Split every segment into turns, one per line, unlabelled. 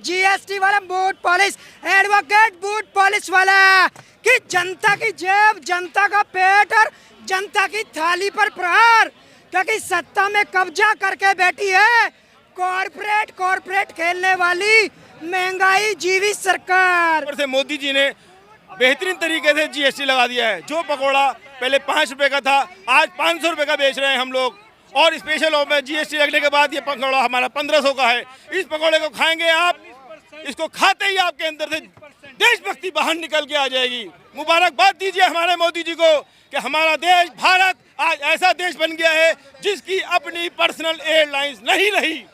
GST वाला boot polish, advocate boot polish वाला, कि जनता की जेब, जनता का पेट और जनता की थाली पर प्रहार, क्योंकि सत्ता में कब्जा करके बैठी है कॉर्पोरेट खेलने वाली महंगाई जीवी सरकार।
से मोदी जी ने बेहतरीन तरीके से जीएसटी लगा दिया है। जो पकौड़ा पहले 5 रुपए का था, आज 500 रुपए का बेच रहे हैं हम लोग, और स्पेशल ऑफ में जीएसटी लगने के बाद ये पकौड़ा हमारा 1500 का है। इस पकौड़े को खाएंगे आप, इसको खाते ही आपके अंदर से देशभक्ति बाहर निकल के आ जाएगी। मुबारकबाद दीजिए हमारे मोदी जी को कि हमारा देश भारत आज ऐसा देश बन गया है जिसकी अपनी पर्सनल एयरलाइंस नहीं रही।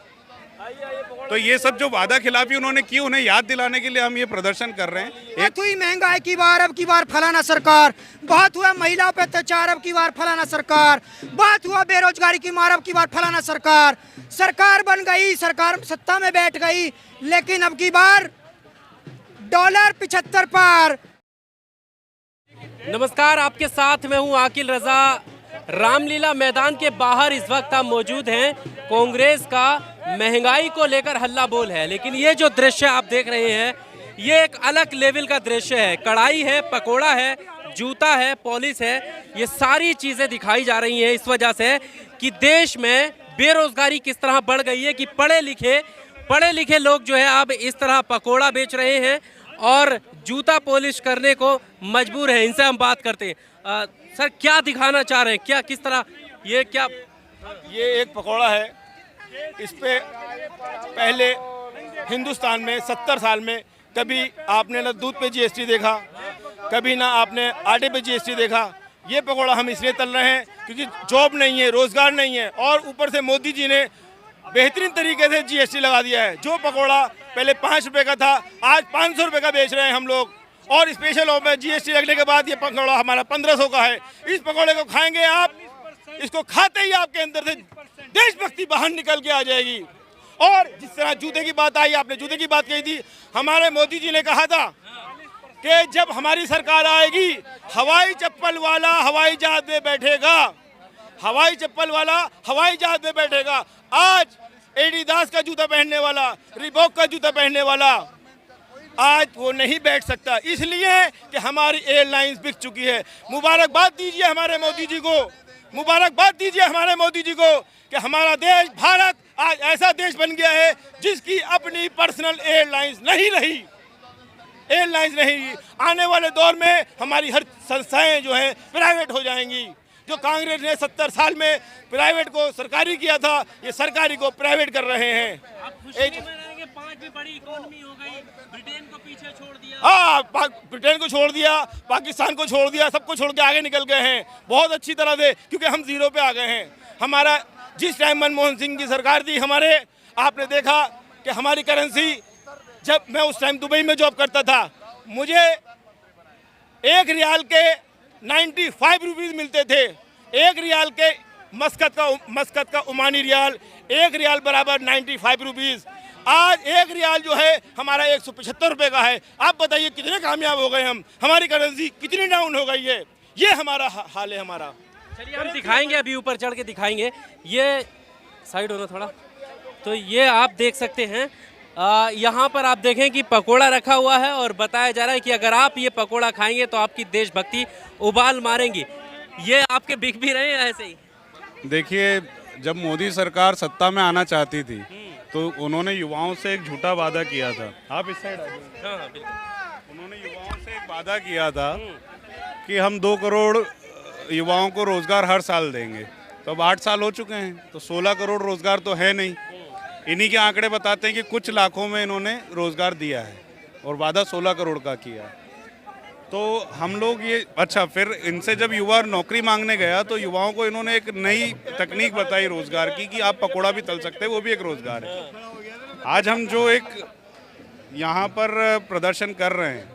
तो ये सब जो वादा खिलाफी उन्होंने की, उन्हें याद दिलाने के लिए हम ये प्रदर्शन कर रहे हैं।
बहुत हुई महंगाई की बार, अब की बार फलाना सरकार, बहुत हुआ महिलाओं पे अत्याचार, अब की बार फलाना सरकार, बहुत हुआ बेरोजगारी की मार, अब की बार फलाना सरकार। सरकार बन गई, सरकार सत्ता में बैठ गई, लेकिन अब की बार डॉलर 75 पार।
नमस्कार, आपके साथ मैं हूं आकिल रजा। रामलीला मैदान के बाहर इस वक्त हम मौजूद हैं। कांग्रेस का महंगाई को लेकर हल्ला बोल है, लेकिन ये जो दृश्य आप देख रहे हैं ये एक अलग लेवल का दृश्य है। कढ़ाई है, पकोड़ा है, जूता है, पॉलिश है, ये सारी चीज़ें दिखाई जा रही हैं इस वजह से कि देश में बेरोजगारी किस तरह बढ़ गई है कि पढ़े लिखे लोग जो है अब इस तरह पकोड़ा बेच रहे हैं और जूता पॉलिश करने को मजबूर हैं। इनसे हम बात करते हैं। सर, क्या दिखाना चाह रहे हैं, क्या किस तरह ये क्या?
ये एक पकौड़ा है, इस पे पहले हिंदुस्तान में 70 साल में कभी आपने ना दूध पे जीएसटी देखा, कभी ना आपने आटे पे जीएसटी देखा। ये पकौड़ा हम इसलिए तल रहे हैं क्योंकि जॉब नहीं है, रोजगार नहीं है, और ऊपर से मोदी जी ने बेहतरीन तरीके से जीएसटी लगा दिया है। जो पकौड़ा पहले 5 रुपए का था, आज 500 रुपए का बेच रहे हैं हम लोग, और स्पेशल ऑफ में जीएसटी लगने के बाद ये पकौड़ा हमारा 1500 का है। इस पकौड़े को खाएंगे आप, इसको खाते ही आपके अंदर से देशभक्ति बाहर निकल के आ जाएगी। और जिस तरह जूते की बात आई, आपने जूते की बात कही थी, हमारे मोदी जी ने कहा था कि जब हमारी सरकार आएगी हवाई चप्पल वाला हवाई जहाज में बैठेगा, हवाई चप्पल वाला हवाई जहाज में बैठेगा। आज एडिडास का जूता पहनने वाला, रिबॉक का जूता पहनने वाला आज वो नहीं बैठ सकता, इसलिए कि हमारी एयरलाइंस बिक चुकी है। मुबारकबाद दीजिए हमारे मोदी जी को, मुबारकबाद दीजिए हमारे मोदी जी को कि हमारा देश भारत आज ऐसा देश बन गया है जिसकी अपनी पर्सनल एयरलाइंस नहीं रही। आने वाले दौर में हमारी हर संस्थाएं जो हैं प्राइवेट हो जाएंगी। जो कांग्रेस ने 70 साल में प्राइवेट को सरकारी किया था, ये सरकारी को प्राइवेट कर रहे हैं।
5वीं बड़ी इकोनॉमी हो गई, ब्रिटेन को पीछे छोड़ दिया।
हाँ, ब्रिटेन को छोड़ दिया, पाकिस्तान को छोड़ दिया, सबको छोड़ के आगे निकल गए हैं बहुत अच्छी तरह से, क्योंकि हम जीरो पे आ गए हैं। हमारा जिस टाइम मनमोहन सिंह की सरकार थी हमारे, आपने देखा कि हमारी करेंसी, जब मैं उस टाइम दुबई में जॉब करता था, मुझे 1 रियाल के 95 रुपीज़ मिलते थे। 1 रियाल के मस्कत का ओमानी रियाल, 1 रियाल बराबर 95 रुपीज़। आज 1 रियाल जो है हमारा 175 रुपये का है। आप बताइए कितने कामयाब हो गए हम, हमारी करेंसी कितनी डाउन हो गई है। ये हमारा हाल है हमारा।
चलिए हम दिखाएंगे, अभी ऊपर चढ़ के दिखाएंगे। ये साइड होना थोड़ा, तो ये आप देख सकते हैं। यहाँ पर आप देखें कि पकोड़ा रखा हुआ है और बताया जा रहा है कि अगर आप ये पकोड़ा खाएंगे तो आपकी देशभक्ति उबाल मारेंगी। ये आपके बिक भी रहे हैं ऐसे ही?
देखिए, जब मोदी सरकार सत्ता में आना चाहती थी तो उन्होंने युवाओं से एक झूठा वादा किया था। आप इस साइड आ जाइए।
हाँ, बिल्कुल।
उन्होंने युवाओं से एक वादा किया था कि हम 2 करोड़ युवाओं को रोजगार हर साल देंगे। तो अब 8 साल हो चुके हैं, तो 16 करोड़ रोजगार तो है नहीं। इन्हीं के आंकड़े बताते हैं कि कुछ लाखों में इन्होंने रोजगार दिया है और वादा 16 करोड़ का किया। तो हम लोग ये, अच्छा, फिर इनसे जब युवा नौकरी मांगने गया तो युवाओं को इन्होंने एक नई तकनीक बताई रोजगार की कि आप पकोड़ा भी तल सकते हैं, वो भी एक रोजगार है। आज हम जो एक यहाँ पर प्रदर्शन कर रहे हैं,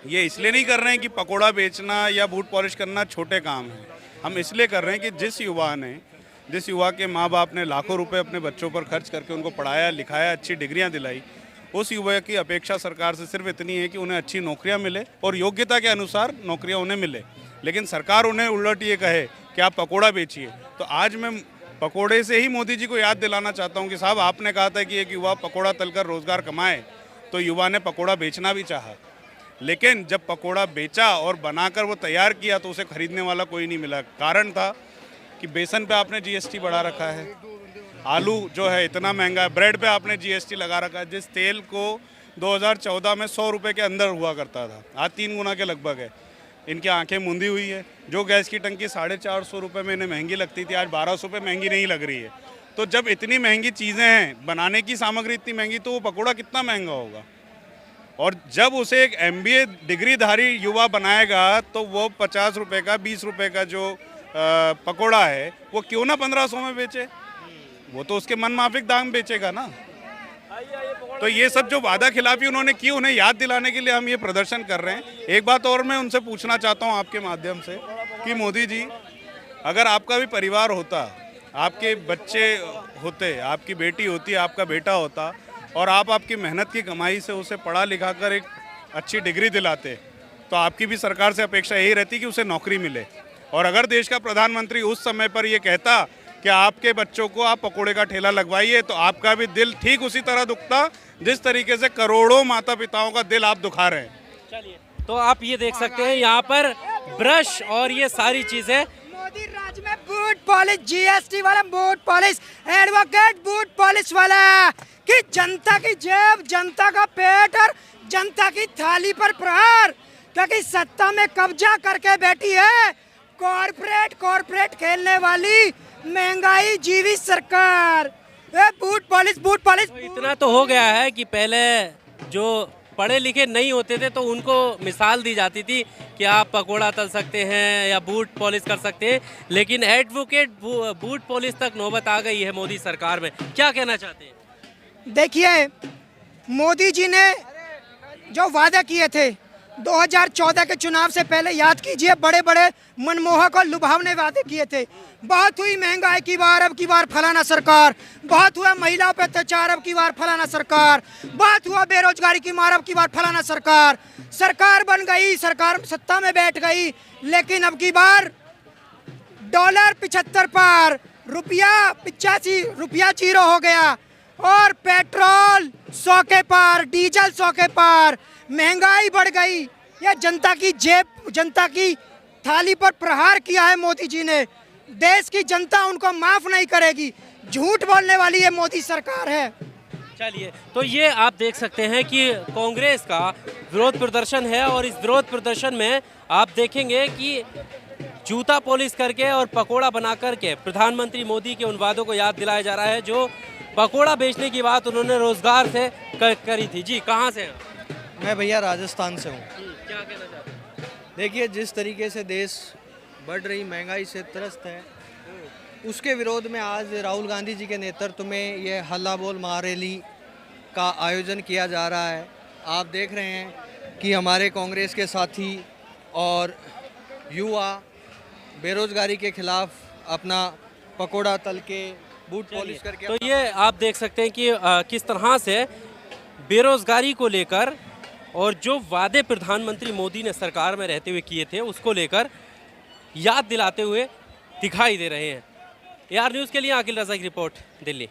ये इसलिए नहीं कर रहे हैं कि पकोड़ा बेचना या बूट पॉलिश करना छोटे काम है। हम इसलिए कर रहे हैं कि जिस युवा के माँ बाप ने लाखों रुपए अपने बच्चों पर खर्च करके उनको पढ़ाया लिखाया, अच्छी डिग्रियां दिलाई, उस युवा की अपेक्षा सरकार से सिर्फ इतनी है कि उन्हें अच्छी नौकरियां मिले और योग्यता के अनुसार नौकरियां उन्हें मिले। लेकिन सरकार उन्हें उलट ये कहे कि आप पकोड़ा बेचिए। तो आज मैं पकोड़े से ही मोदी जी को याद दिलाना चाहता हूँ कि साहब आपने कहा था कि एक युवा पकोड़ा तलकर रोजगार कमाए, तो युवा ने पकोड़ा बेचना भी चाहा, लेकिन जब पकोड़ा बेचा और बनाकर वो तैयार किया तो उसे खरीदने वाला कोई नहीं मिला। कारण था कि बेसन पे आपने जीएसटी बढ़ा रखा है, आलू जो है इतना महंगा है, ब्रेड पे आपने जीएसटी लगा रखा है। जिस तेल को 2014 में 100 रुपये के अंदर हुआ करता था, आज 3 गुना के लगभग है। इनकी आंखें मूंदी हुई है। जो गैस की टंकी 450 रुपये में इन्हें महंगी लगती थी, आज 1200 रुपये महंगी नहीं लग रही है। तो जब इतनी महंगी चीज़ें हैं, बनाने की सामग्री इतनी महंगी, तो वो पकौड़ा कितना महंगा होगा। और जब उसे एक MBA डिग्रीधारी युवा बनाएगा तो वो 50 रुपये का 20 रुपये का जो पकोड़ा है वो क्यों ना 1500 में बेचे, वो तो उसके मन माफिक दाम बेचेगा ना। तो ये सब जो वादा खिलाफी उन्होंने की, उन्हें याद दिलाने के लिए हम ये प्रदर्शन कर रहे हैं। एक बात और मैं उनसे पूछना चाहता हूँ आपके माध्यम से कि मोदी जी, अगर आपका भी परिवार होता, आपके बच्चे होते, आपकी बेटी होती, आपका बेटा होता, और आप आपकी मेहनत की कमाई से उसे पढ़ा लिखा कर एक अच्छी डिग्री दिलाते, तो आपकी भी सरकार से अपेक्षा यही रहती कि उसे नौकरी मिले। और अगर देश का प्रधानमंत्री उस समय पर ये कहता कि आपके बच्चों को आप पकोड़े का ठेला लगवाइए, तो आपका भी दिल ठीक उसी तरह दुखता जिस तरीके से करोड़ों माता पिताओं का दिल आप दुखा रहे हैं।
चलिए, तो आप ये देख सकते हैं यहाँ पर ब्रश और ये सारी चीजें।
मोदी राज में बूट पॉलिश, जीएसटी वाला boot polish, advocate boot polish वाला, कि जनता की जेब, जनता का पेट और जनता की थाली पर प्रहार, क्योंकि सत्ता में कब्जा करके बैठी है कॉर्पोरेट खेलने वाली महंगाई जीवी सरकार। Boot polish, boot polish.
तो इतना तो हो गया है कि पहले जो पढ़े लिखे नहीं होते थे तो उनको मिसाल दी जाती थी कि आप पकोड़ा तल सकते हैं या बूट पॉलिश कर सकते हैं, लेकिन एडवोकेट बूट पॉलिश तक नौबत आ गई है मोदी सरकार में। क्या कहना चाहते हैं?
देखिए, मोदी जी ने जो वादे किए थे 2014 के चुनाव से पहले, याद कीजिए, बड़े बड़े मनमोहक और लुभावने वादे किए थे। बहुत हुई महंगाई की बार, अब की बार फलाना सरकार, बहुत हुआ महिलाओं पे अत्याचार, अब की बार फलाना सरकार, बहुत हुआ बेरोजगारी की मार, अब की बार फलाना सरकार। सरकार बन गई, सरकार सत्ता में बैठ गई, लेकिन अब की बार डॉलर 75 पार, रुपया 85, रुपया 0 हो गया, और पेट्रोल 100 के पार, डीजल 100 के पार, महंगाई बढ़ गई। ये जनता की जेब, जनता की थाली पर प्रहार किया है मोदी जी ने। देश की जनता उनको माफ नहीं करेगी। झूठ बोलने वाली ये मोदी सरकार है।
चलिए, तो ये आप देख सकते हैं कि कांग्रेस का विरोध प्रदर्शन है, और इस विरोध प्रदर्शन में आप देखेंगे कि जूता पॉलिश करके और पकोड़ा बना करके प्रधानमंत्री मोदी के उन वादों को याद दिलाया जा रहा है जो पकोड़ा बेचने की बात उन्होंने रोजगार से करी थी। जी, कहाँ से हैं?
मैं भैया राजस्थान से हूँ।
क्या कहना चाहते हैं?
देखिए, जिस तरीके से देश बढ़ रही महंगाई से त्रस्त है, उसके विरोध में आज राहुल गांधी जी के नेतृत्व में ये हल्ला बोल महारैली का आयोजन किया जा रहा है। आप देख रहे हैं कि हमारे कांग्रेस के साथी और युवा बेरोजगारी के खिलाफ अपना पकोड़ा तल के बूट पॉलिश करके,
तो ये आप देख सकते हैं कि किस तरह से बेरोजगारी को लेकर और जो वादे प्रधानमंत्री मोदी ने सरकार में रहते हुए किए थे उसको लेकर याद दिलाते हुए दिखाई दे रहे हैं। AR न्यूज़ के लिए आकिल रज़ा की रिपोर्ट, दिल्ली।